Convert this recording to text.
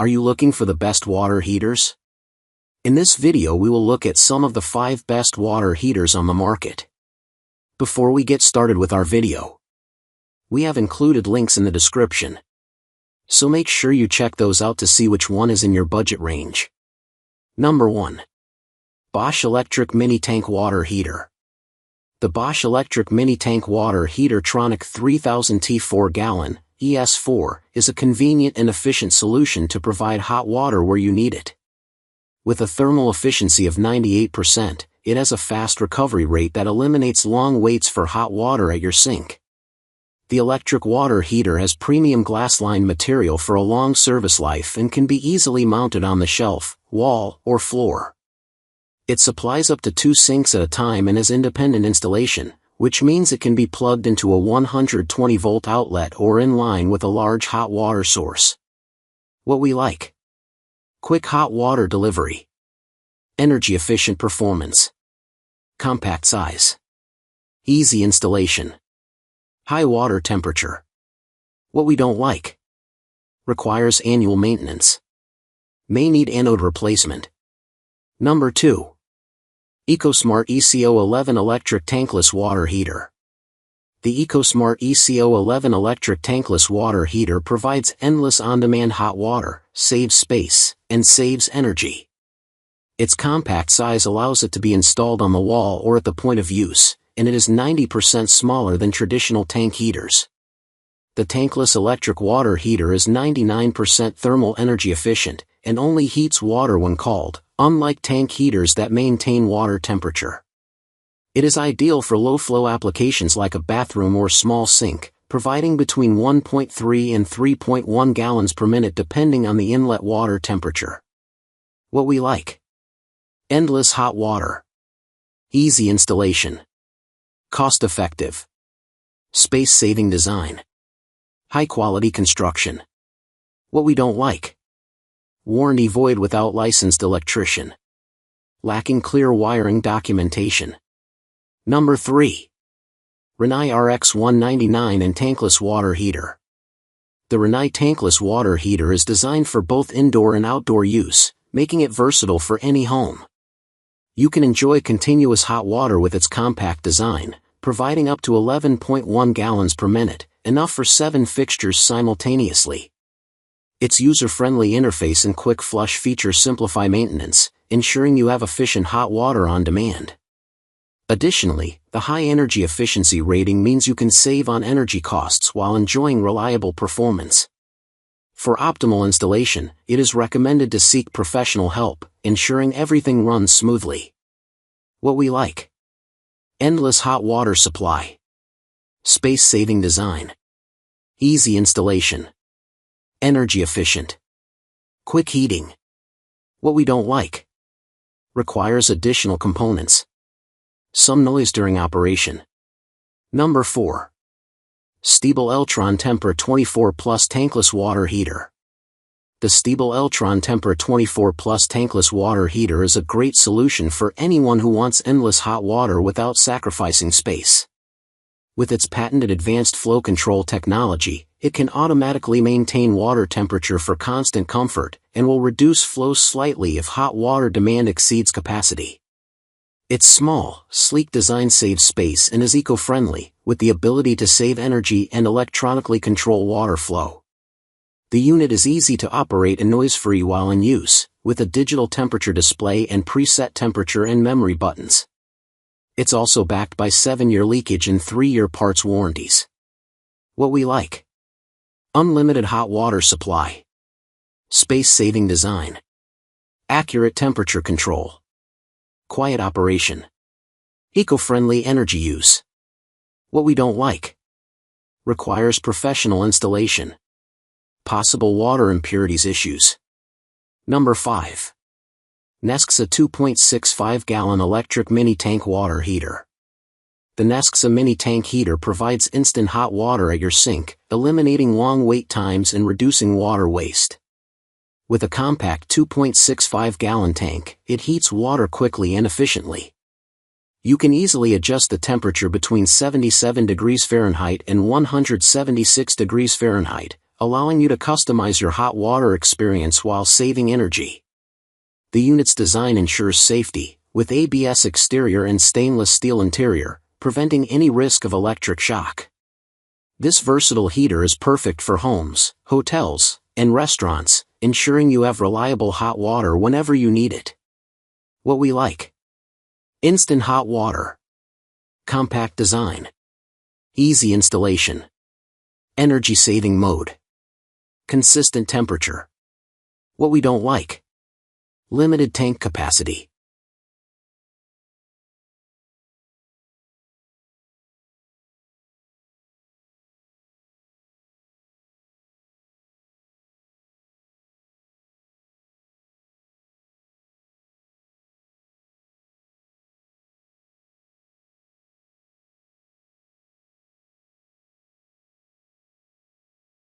Are you looking for the best water heaters? In this video we will look at some of the 5 best water heaters on the market. Before we get started with our video, we have included links in the description, so make sure you check those out to see which one is in your budget range. Number 1. Bosch Electric Mini Tank Water Heater. The Bosch Electric Mini Tank Water Heater Tronic 3000 T 4-gallon ES4 is a convenient and efficient solution to provide hot water where you need it. With a thermal efficiency of 98%, it has a fast recovery rate that eliminates long waits for hot water at your sink. The electric water heater has premium glass-lined material for a long service life and can be easily mounted on the shelf, wall, or floor. It supplies up to 2 sinks at a time and has independent installation, which means it can be plugged into a 120-volt outlet or in line with a large hot water source. What we like: quick hot water delivery, energy-efficient performance, compact size, easy installation, high water temperature. What we don't like: requires annual maintenance, may need anode replacement. Number 2. EcoSmart ECO11 Electric Tankless Water Heater. The EcoSmart ECO11 Electric Tankless Water Heater provides endless on-demand hot water, saves space, and saves energy. Its compact size allows it to be installed on the wall or at the point of use, and it is 90% smaller than traditional tank heaters. The tankless electric water heater is 99% thermal energy efficient, and only heats water when called, unlike tank heaters that maintain water temperature. It is ideal for low-flow applications like a bathroom or small sink, providing between 1.3 and 3.1 gallons per minute depending on the inlet water temperature. What we like: endless hot water, easy installation, cost-effective, space-saving design, high-quality construction. What we don't like: warranty void without licensed electrician, lacking clear wiring documentation. Number 3. Rinnai RX199 and Tankless Water Heater. The Rinnai Tankless Water Heater is designed for both indoor and outdoor use, making it versatile for any home. You can enjoy continuous hot water with its compact design, providing up to 11.1 gallons per minute, enough for 7 fixtures simultaneously. Its user-friendly interface and quick flush feature simplify maintenance, ensuring you have efficient hot water on demand. Additionally, the high energy efficiency rating means you can save on energy costs while enjoying reliable performance. For optimal installation, it is recommended to seek professional help, ensuring everything runs smoothly. What we like: endless hot water supply, space-saving design, easy installation, energy efficient, quick heating. What we don't like: requires additional components, some noise during operation. Number 4. Stiebel Eltron Tempra 24 Plus Tankless Water Heater. The Stiebel Eltron Tempra 24 Plus Tankless Water Heater is a great solution for anyone who wants endless hot water without sacrificing space. With its patented advanced flow control technology, it can automatically maintain water temperature for constant comfort, and will reduce flow slightly if hot water demand exceeds capacity. Its small, sleek design saves space and is eco-friendly, with the ability to save energy and electronically control water flow. The unit is easy to operate and noise-free while in use, with a digital temperature display and preset temperature and memory buttons. It's also backed by 7-year leakage and 3-year parts warranties. What we like: unlimited hot water supply, space-saving design, accurate temperature control, quiet operation, eco-friendly energy use. What we don't like: requires professional installation, possible water impurities issues. Number 5. Nessxa 2.65-gallon Electric Mini Tank Water Heater. The Nessxa Mini Tank Heater provides instant hot water at your sink, eliminating long wait times and reducing water waste. With a compact 2.65-gallon tank, it heats water quickly and efficiently. You can easily adjust the temperature between 77 degrees Fahrenheit and 176 degrees Fahrenheit, allowing you to customize your hot water experience while saving energy. The unit's design ensures safety, with ABS exterior and stainless steel interior, preventing any risk of electric shock. This versatile heater is perfect for homes, hotels, and restaurants, ensuring you have reliable hot water whenever you need it. What we like: instant hot water, compact design, easy installation, energy-saving mode, consistent temperature. What we don't like: limited tank capacity,